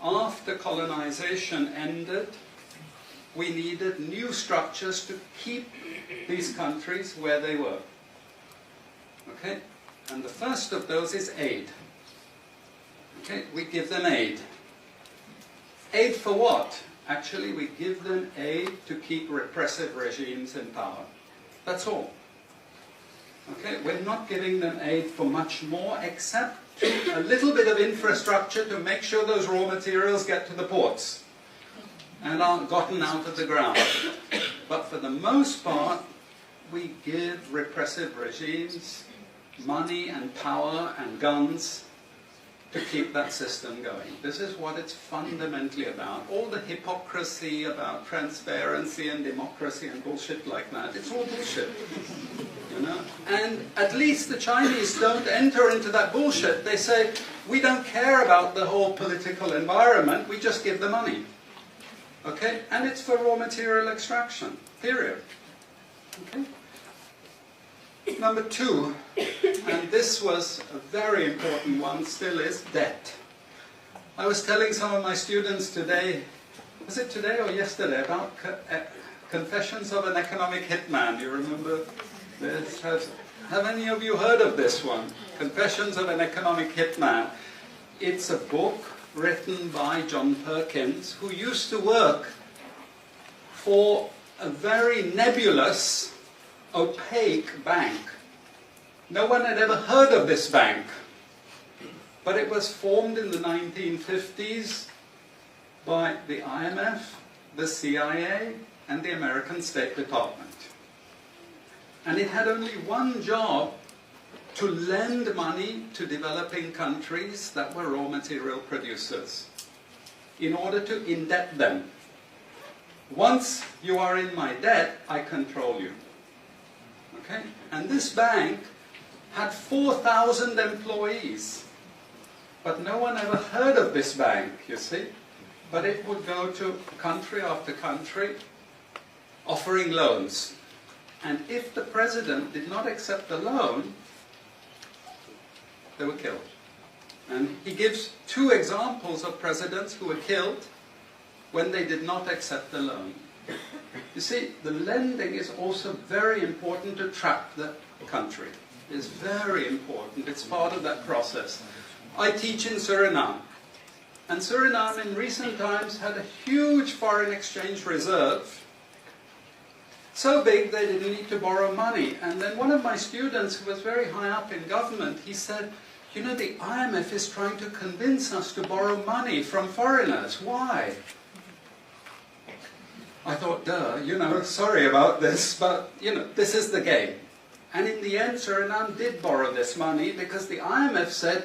after colonization ended, we needed new structures to keep these countries where they were. Okay? And the first of those is aid. Okay? We give them aid. Aid for what? Actually, we give them aid to keep repressive regimes in power. That's all. Okay? We're not giving them aid for much more, except a little bit of infrastructure to make sure those raw materials get to the ports and are gotten out of the ground. But for the most part, we give repressive regimes money and power and guns to keep that system going. This is what it's fundamentally about. All the hypocrisy about transparency and democracy and bullshit like that, it's all bullshit. You know? And at least the Chinese don't enter into that bullshit. They say, we don't care about the whole political environment, we just give the money. Okay? And it's for raw material extraction, period. Okay? Number two, and this was a very important one, still is, debt. I was telling some of my students today, was it today or yesterday, about Confessions of an Economic Hitman. You remember this? Have any of you heard of this one? Confessions of an Economic Hitman. It's a book written by John Perkins, who used to work for a very nebulous, opaque bank. No one had ever heard of this bank, but it was formed in the 1950s by the IMF, the CIA, and the American State Department. And it had only one job: to lend money to developing countries that were raw material producers in order to indebt them. Once you are in my debt, I control you. Okay? And this bank had 4,000 employees. But no one ever heard of this bank, you see. But it would go to country after country offering loans. And if the president did not accept the loan, they were killed. And he gives two examples of presidents who were killed when they did not accept the loan. You see, the lending is also very important to trap the country. It's very important. It's part of that process. I teach in Suriname. And Suriname in recent times had a huge foreign exchange reserve. So big they didn't need to borrow money. And then one of my students, who was very high up in government, he said, you know, the IMF is trying to convince us to borrow money from foreigners. Why? I thought, duh, you know, sorry about this, but, you know, this is the game. And in the end, Suriname did borrow this money because the IMF said,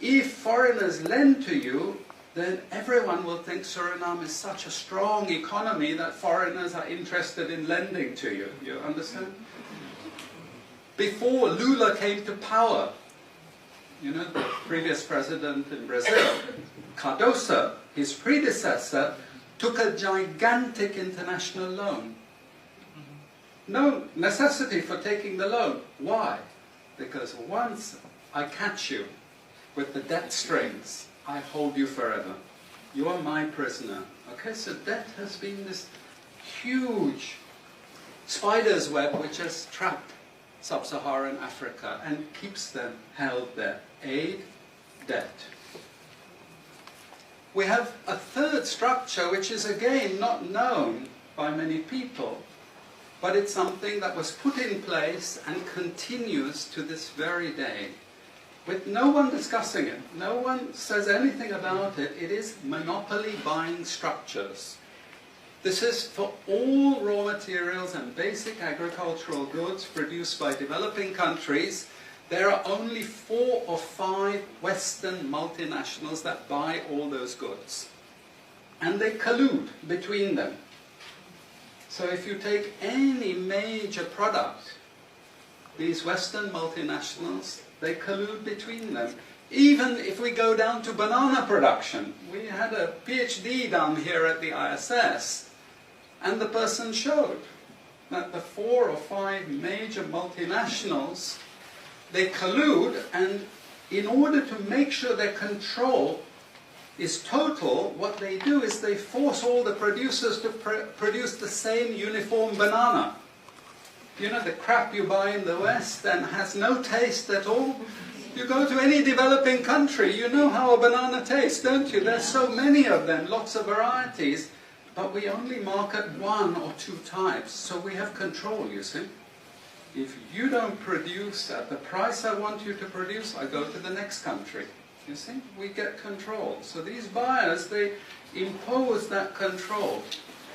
if foreigners lend to you, then everyone will think Suriname is such a strong economy that foreigners are interested in lending to you. You understand? Before Lula came to power, you know, the previous president in Brazil, Cardoso, his predecessor, took a gigantic international loan. No necessity for taking the loan. Why? Because once I catch you with the debt strings, I hold you forever. You are my prisoner. Okay, so debt has been this huge spider's web which has trapped sub-Saharan Africa and keeps them held there. Aid, debt. We have a third structure which is again not known by many people, but it's something that was put in place and continues to this very day, with no one discussing it. No one says anything about it. It is monopoly buying structures. This is for all raw materials and basic agricultural goods produced by developing countries. There are only 4 or 5 Western multinationals that buy all those goods. And they collude between them. So if you take any major product, these Western multinationals, they collude between them. Even if we go down to banana production, we had a PhD down here at the ISS, and the person showed that the 4 or 5 major multinationals, they collude, and in order to make sure they control is total, what they do is they force all the producers to produce the same uniform banana. You know, the crap you buy in the West and has no taste at all. You go to any developing country, you know how a banana tastes, don't you? There's so many of them, lots of varieties, but we only market 1 or 2 types, so we have control, you see. If you don't produce at the price I want you to produce, I go to the next country. You see, we get control. So these buyers, they impose that control,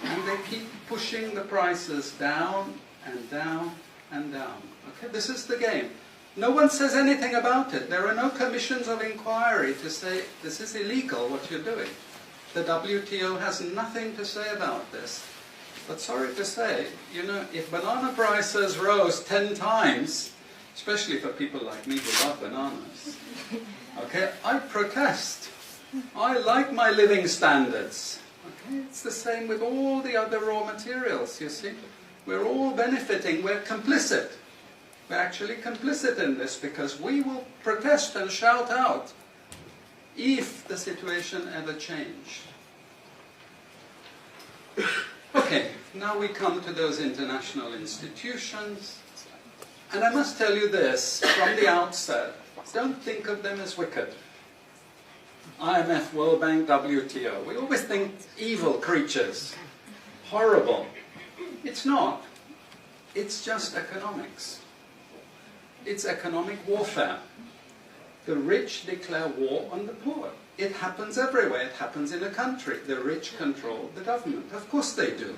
and they keep pushing the prices down and down and down. Okay, this is the game. No one says anything about it. There are no commissions of inquiry to say, this is illegal, what you're doing. The WTO has nothing to say about this. But sorry to say, you know, if banana prices rose 10 times, especially for people like me who love bananas, okay, I protest. I like my living standards. Okay, it's the same with all the other raw materials, you see. We're all benefiting, we're complicit. We're actually complicit in this because we will protest and shout out if the situation ever changed. Okay, now we come to those international institutions. And I must tell you this from the outset. Don't think of them as wicked. IMF, World Bank, WTO. We always think evil creatures. Horrible. It's not. It's just economics. It's economic warfare. The rich declare war on the poor. It happens everywhere. It happens in a country. The rich control the government. Of course they do.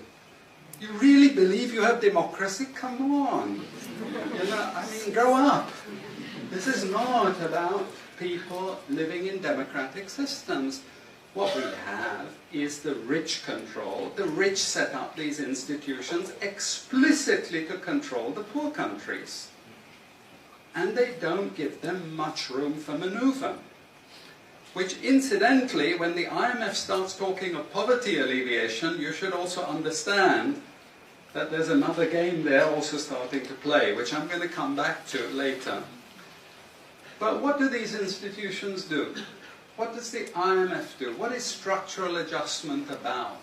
You really believe you have democracy? Come on. You know, I mean, grow up. This is not about people living in democratic systems. What we have is the rich control. The rich set up these institutions explicitly to control the poor countries. And they don't give them much room for maneuver. Which incidentally, when the IMF starts talking of poverty alleviation, you should also understand that there's another game there also starting to play, which I'm going to come back to later. But what do these institutions do? What does the IMF do? What is structural adjustment about?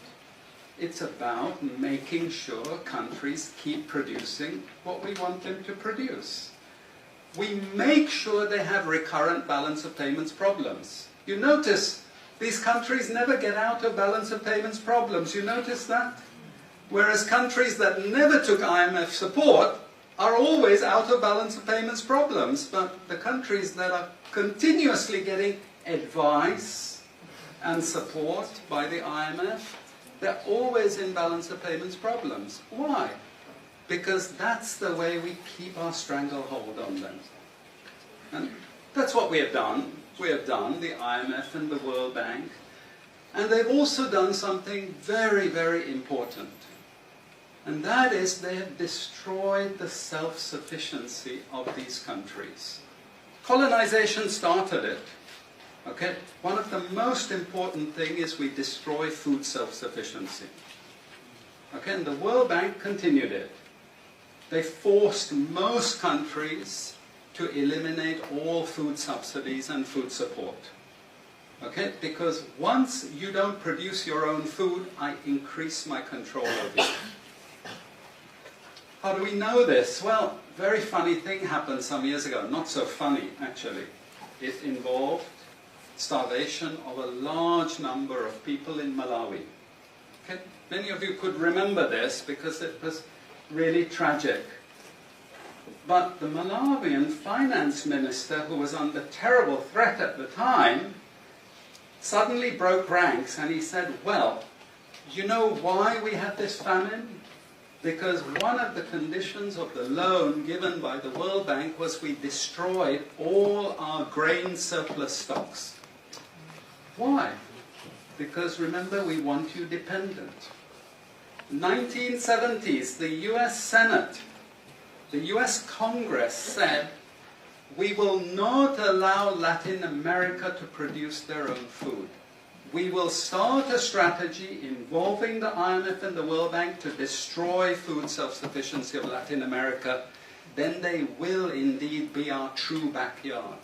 It's about making sure countries keep producing what we want them to produce. We make sure they have recurrent balance of payments problems. You notice these countries never get out of balance of payments problems. You notice that? Whereas countries that never took IMF support are always out of balance of payments problems. But the countries that are continuously getting advice and support by the IMF, they're always in balance of payments problems. Why? Because that's the way we keep our stranglehold on them. And that's what we have done. We have done, the IMF and the World Bank. And they've also done something very, very important. And that is they have destroyed the self-sufficiency of these countries. Colonization started it. Okay? One of the most important things is we destroy food self-sufficiency. Okay? And the World Bank continued it. They forced most countries to eliminate all food subsidies and food support. Okay? Because once you don't produce your own food, I increase my control over you. How do we know this? Well, very funny thing happened some years ago. Not so funny, actually. It involved starvation of a large number of people in Malawi. Okay? Many of you could remember this because it was really tragic. But the Malawian finance minister, who was under terrible threat at the time, suddenly broke ranks and he said, well, you know why we had this famine? Because one of the conditions of the loan given by the World Bank was we destroyed all our grain surplus stocks. Why? Because remember, we want you dependent. 1970s, the US Senate, the US Congress said, we will not allow Latin America to produce their own food. We will start a strategy involving the IMF and the World Bank to destroy food self-sufficiency of Latin America. Then they will indeed be our true backyard.